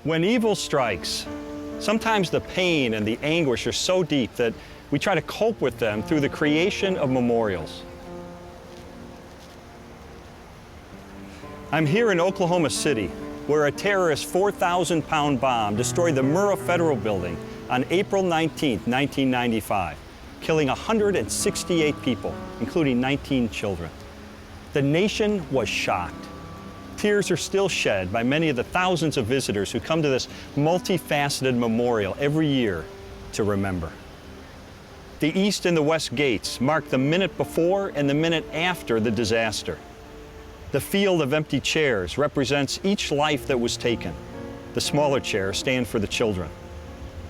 When evil strikes, sometimes the pain and the anguish are so deep that we try to cope with them through the creation of memorials. I'm here in Oklahoma City, where a terrorist 4,000-pound bomb destroyed the Murrah Federal Building on April 19, 1995, killing 168 people, including 19 children. The nation was shocked. Tears are still shed by many of the thousands of visitors who come to this multifaceted memorial every year to remember. The East and the West gates mark the minute before and the minute after the disaster. The field of empty chairs represents each life that was taken. The smaller chairs stand for the children.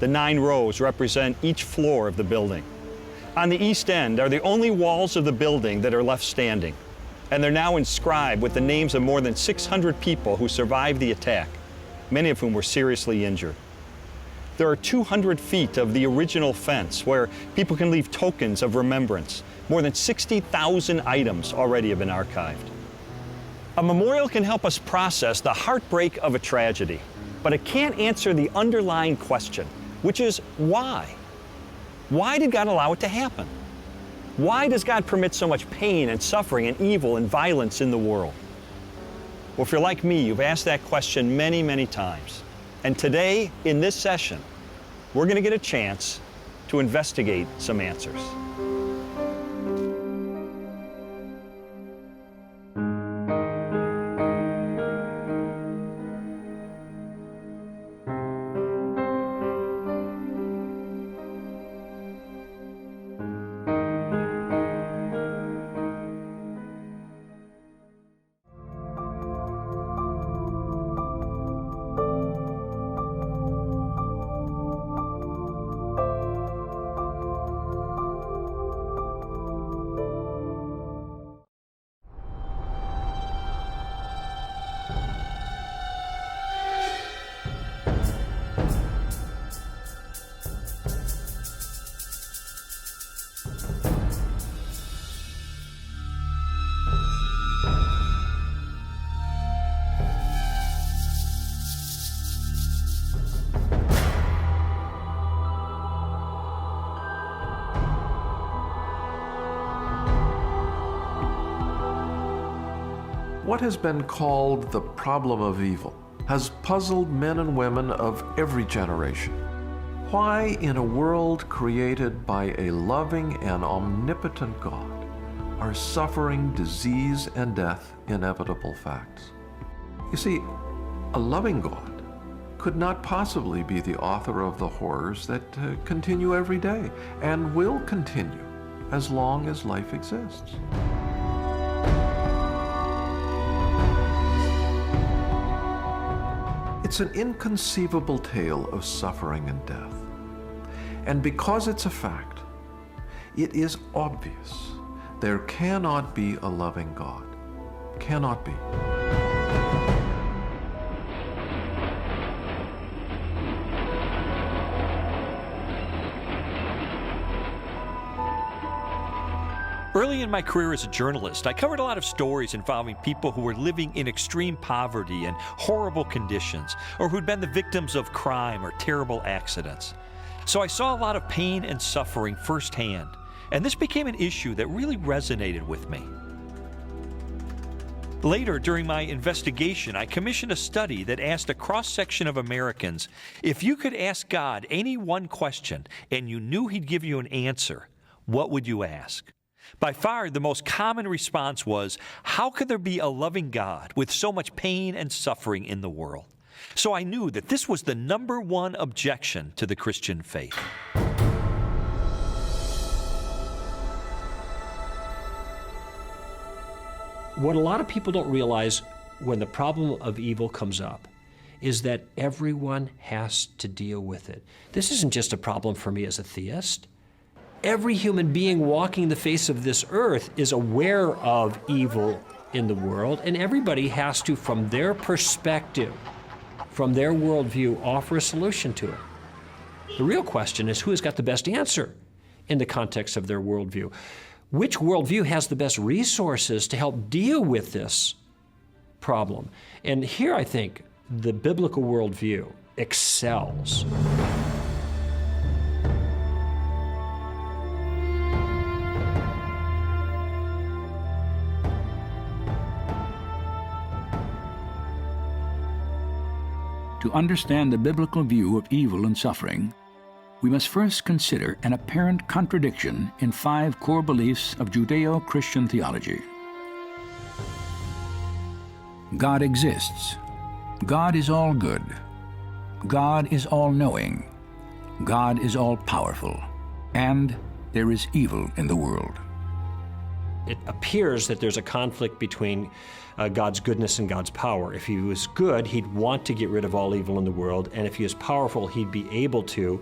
The 9 rows represent each floor of the building. On the east end are the only walls of the building that are left standing, and they're now inscribed with the names of more than 600 people who survived the attack, many of whom were seriously injured. There are 200 feet of the original fence where people can leave tokens of remembrance. More than 60,000 items already have been archived. A memorial can help us process the heartbreak of a tragedy, but it can't answer the underlying question, which is why? Why did God allow it to happen? Why does God permit so much pain and suffering and evil and violence in the world? Well, if you're like me, you've asked that question many, many times. And today, in this session, we're going to get a chance to investigate some answers. What has been called the problem of evil has puzzled men and women of every generation. Why, in a world created by a loving and omnipotent God, are suffering, disease, and death inevitable facts? You see, a loving God could not possibly be the author of the horrors that continue every day and will continue as long as life exists. It's an inconceivable tale of suffering and death. And because it's a fact, it is obvious there cannot be a loving God. Cannot be. Early in my career as a journalist, I covered a lot of stories involving people who were living in extreme poverty and horrible conditions, or who'd been the victims of crime or terrible accidents. So I saw a lot of pain and suffering firsthand, and this became an issue that really resonated with me. Later, during my investigation, I commissioned a study that asked a cross-section of Americans, if you could ask God any one question and you knew He'd give you an answer, what would you ask? By far, the most common response was, how could there be a loving God with so much pain and suffering in the world? So I knew that this was the #1 objection to the Christian faith. What a lot of people don't realize when the problem of evil comes up is that everyone has to deal with it. This isn't just a problem for me as a theist. Every human being walking the face of this earth is aware of evil in the world, and everybody has to, from their perspective, from their worldview, offer a solution to it. The real question is who has got the best answer in the context of their worldview. Which worldview has the best resources to help deal with this problem? And here I think the biblical worldview excels. To understand the biblical view of evil and suffering, we must first consider an apparent contradiction in 5 core beliefs of Judeo-Christian theology. God exists. God is all good. God is all-knowing. God is all-powerful. And there is evil in the world. It appears that there's a conflict between God's goodness and God's power. If he was good, he'd want to get rid of all evil in the world, and if he is powerful, he'd be able to,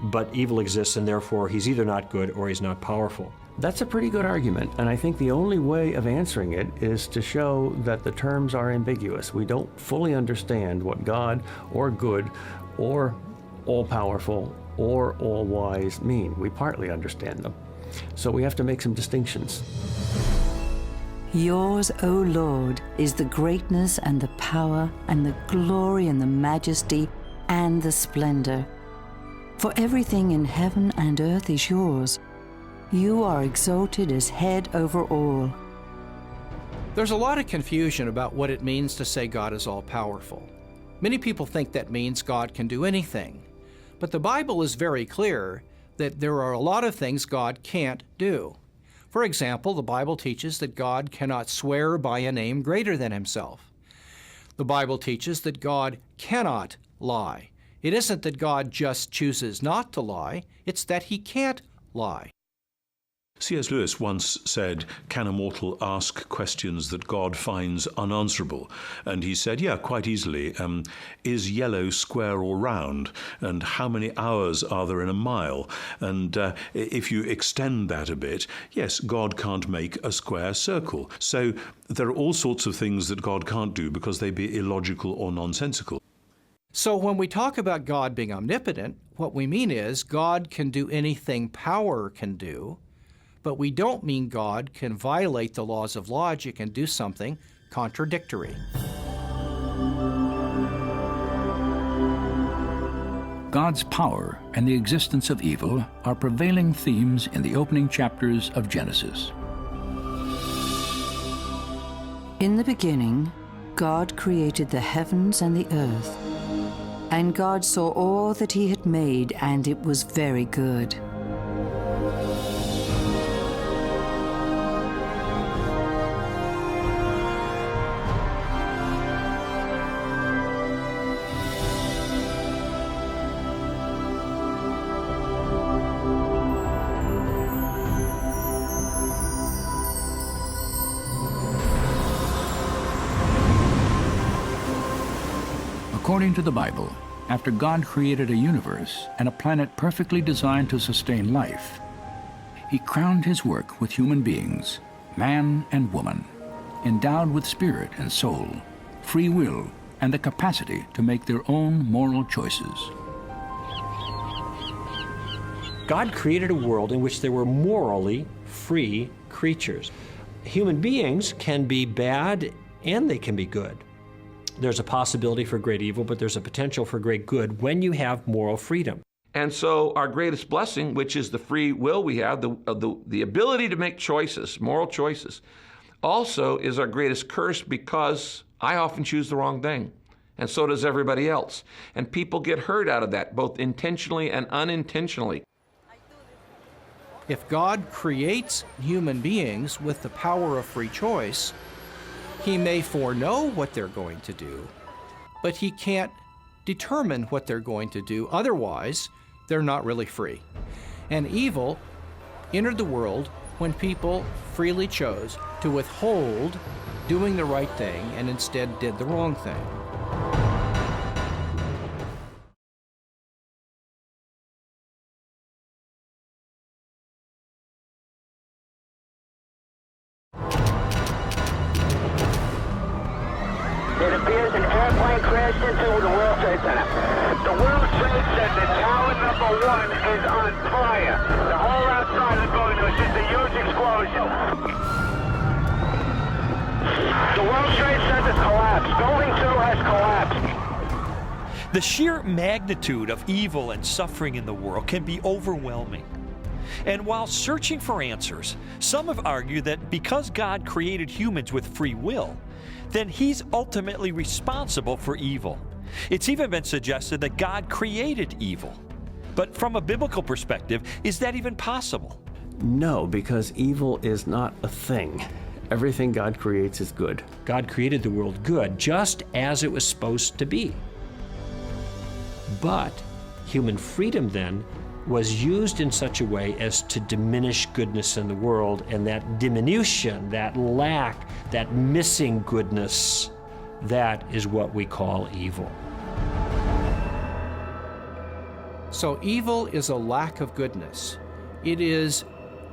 but evil exists, and therefore he's either not good or he's not powerful. That's a pretty good argument, and I think the only way of answering it is to show that the terms are ambiguous. We don't fully understand what God or good or all-powerful or all-wise mean. We partly understand them. So we have to make some distinctions. Yours, O Lord, is the greatness and the power and the glory and the majesty and the splendor. For everything in heaven and earth is yours. You are exalted as head over all. There's a lot of confusion about what it means to say God is all-powerful. Many people think that means God can do anything. But the Bible is very clear that there are a lot of things God can't do. For example, the Bible teaches that God cannot swear by a name greater than himself. The Bible teaches that God cannot lie. It isn't that God just chooses not to lie, it's that he can't lie. C.S. Lewis once said, "Can a mortal ask questions that God finds unanswerable?" And he said, yeah, quite easily. Is yellow square or round? And how many hours are there in a mile? And if you extend that a bit, yes, God can't make a square circle. So there are all sorts of things that God can't do because they'd be illogical or nonsensical. So when we talk about God being omnipotent, what we mean is God can do anything power can do, but we don't mean God can violate the laws of logic and do something contradictory. God's power and the existence of evil are prevailing themes in the opening chapters of Genesis. In the beginning, God created the heavens and the earth. And God saw all that he had made, and it was very good. According to the Bible, after God created a universe and a planet perfectly designed to sustain life, he crowned his work with human beings, man and woman, endowed with spirit and soul, free will, and the capacity to make their own moral choices. God created a world in which there were morally free creatures. Human beings can be bad and they can be good. There's a possibility for great evil, but there's a potential for great good when you have moral freedom. And so our greatest blessing, which is the free will we have, the ability to make choices, moral choices, also is our greatest curse because I often choose the wrong thing, and so does everybody else. And people get hurt out of that, both intentionally and unintentionally. If God creates human beings with the power of free choice, he may foreknow what they're going to do, but he can't determine what they're going to do. Otherwise, they're not really free. And evil entered the world when people freely chose to withhold doing the right thing and instead did the wrong thing. It appears an airplane crashed into the World Trade Center. The World Trade Center, tower number 1, is on fire. The whole outside of the building was just a huge explosion. The World Trade Center's collapsed. Building 2 has collapsed. The sheer magnitude of evil and suffering in the world can be overwhelming. And while searching for answers, some have argued that because God created humans with free will, then He's ultimately responsible for evil. It's even been suggested that God created evil. But from a biblical perspective, is that even possible? No, because evil is not a thing. Everything God creates is good. God created the world good, just as it was supposed to be. But human freedom then was used in such a way as to diminish goodness in the world, and that diminution, that lack, that missing goodness, that is what we call evil. So evil is a lack of goodness. It is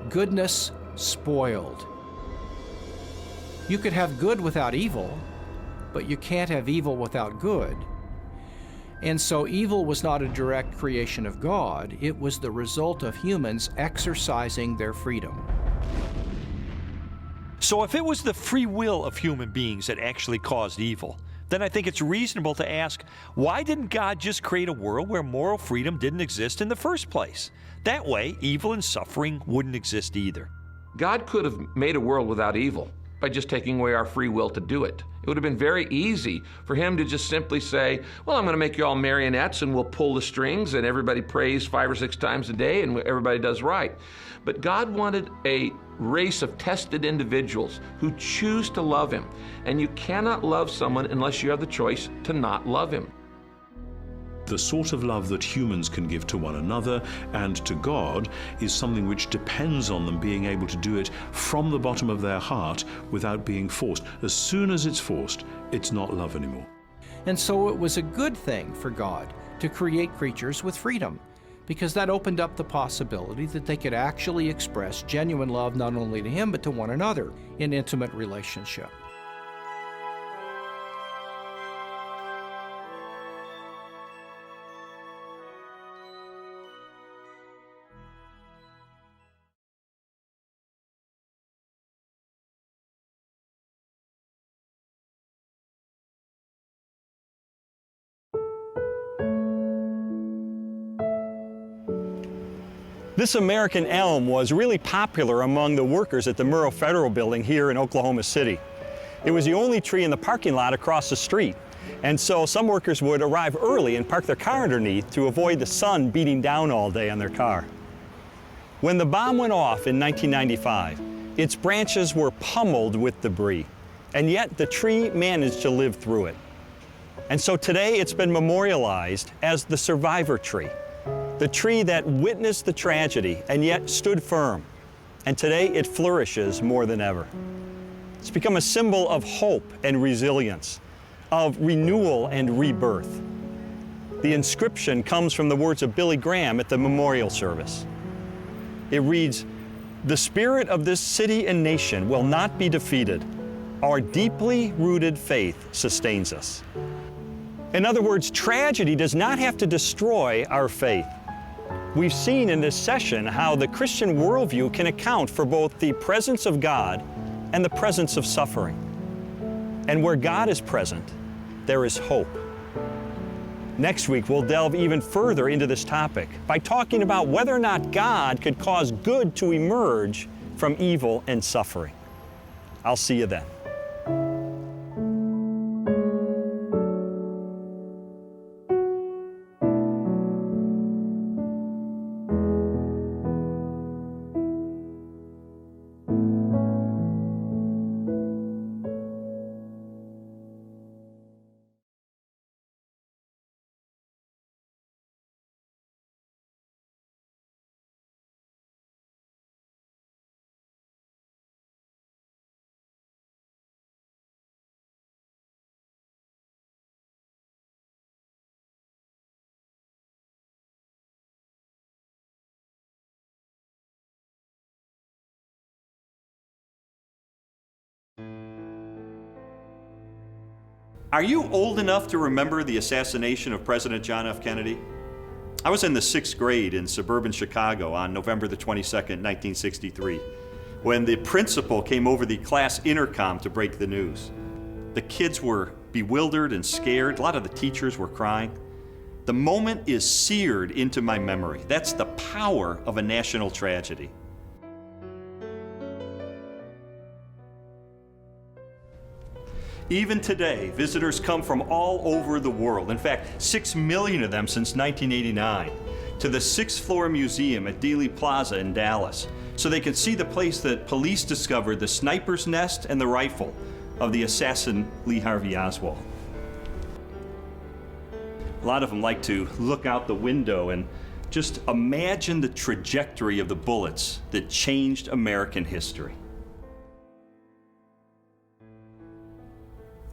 goodness spoiled. You could have good without evil, but you can't have evil without good. And so evil was not a direct creation of God. It was the result of humans exercising their freedom. So if it was the free will of human beings that actually caused evil, then I think it's reasonable to ask, why didn't God just create a world where moral freedom didn't exist in the first place? That way, evil and suffering wouldn't exist either. God could have made a world without evil by just taking away our free will to do it. It would have been very easy for Him to just simply say, well, I'm going to make you all marionettes and we'll pull the strings and everybody prays 5 or 6 times a day and everybody does right. But God wanted a race of tested individuals who choose to love Him. And you cannot love someone unless you have the choice to not love Him. The sort of love that humans can give to one another and to God is something which depends on them being able to do it from the bottom of their heart without being forced. As soon as it's forced, it's not love anymore. And so it was a good thing for God to create creatures with freedom, because that opened up the possibility that they could actually express genuine love not only to Him but to one another in intimate relationship. This American elm was really popular among the workers at the Murrah Federal Building here in Oklahoma City. It was the only tree in the parking lot across the street, and so some workers would arrive early and park their car underneath to avoid the sun beating down all day on their car. When the bomb went off in 1995, its branches were pummeled with debris, and yet the tree managed to live through it. And so today it's been memorialized as the survivor tree. The tree that witnessed the tragedy and yet stood firm. And today it flourishes more than ever. It's become a symbol of hope and resilience, of renewal and rebirth. The inscription comes from the words of Billy Graham at the memorial service. It reads, "The spirit of this city and nation will not be defeated. Our deeply rooted faith sustains us." In other words, tragedy does not have to destroy our faith. We've seen in this session how the Christian worldview can account for both the presence of God and the presence of suffering. And where God is present, there is hope. Next week, we'll delve even further into this topic by talking about whether or not God could cause good to emerge from evil and suffering. I'll see you then. Are you old enough to remember the assassination of President John F. Kennedy? I was in the 6th grade in suburban Chicago on November the 22nd, 1963, when the principal came over the class intercom to break the news. The kids were bewildered and scared. A lot of the teachers were crying. The moment is seared into my memory. That's the power of a national tragedy. Even today, visitors come from all over the world. In fact, 6 million of them since 1989, to the 6th floor museum at Dealey Plaza in Dallas, so they can see the place that police discovered the sniper's nest and the rifle of the assassin Lee Harvey Oswald. A lot of them like to look out the window and just imagine the trajectory of the bullets that changed American history.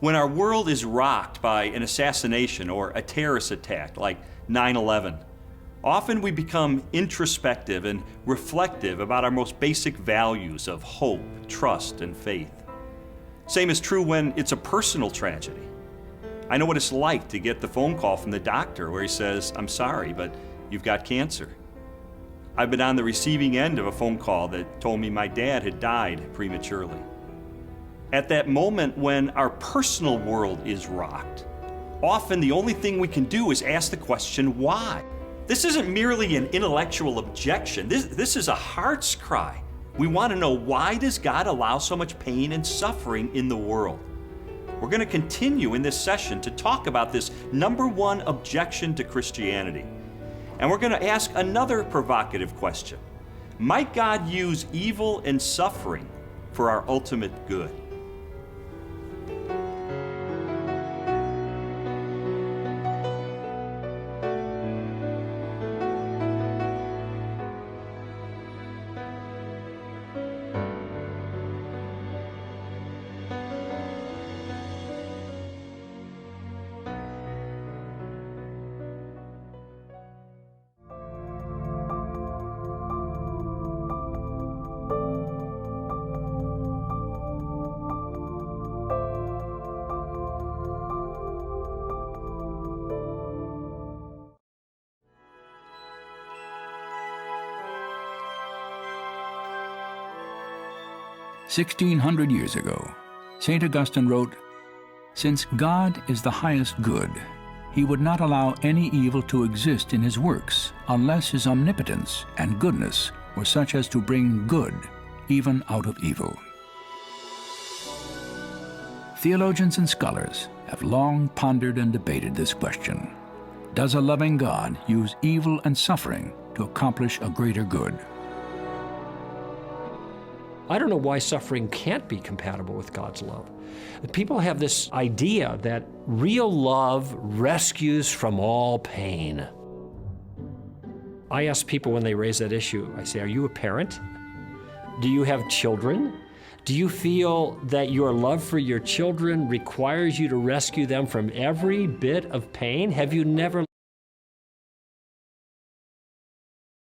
When our world is rocked by an assassination or a terrorist attack like 9/11, often we become introspective and reflective about our most basic values of hope, trust, and faith. Same is true when it's a personal tragedy. I know what it's like to get the phone call from the doctor where he says, "I'm sorry, but you've got cancer." I've been on the receiving end of a phone call that told me my dad had died prematurely. At that moment when our personal world is rocked, often the only thing we can do is ask the question, why? This isn't merely an intellectual objection. This is a heart's cry. We want to know, why does God allow so much pain and suffering in the world? We're going to continue in this session to talk about this number one objection to Christianity. And we're going to ask another provocative question. Might God use evil and suffering for our ultimate good? "1600 years ago, St. Augustine wrote, 'Since God is the highest good, he would not allow any evil to exist in his works unless his omnipotence and goodness were such as to bring good even out of evil.' Theologians and scholars have long pondered and debated this question. Does a loving God use evil and suffering to accomplish a greater good? I don't know why suffering can't be compatible with God's love. People have this idea that real love rescues from all pain. I ask people when they raise that issue, I say, are you a parent? Do you have children? Do you feel that your love for your children requires you to rescue them from every bit of pain? Have you never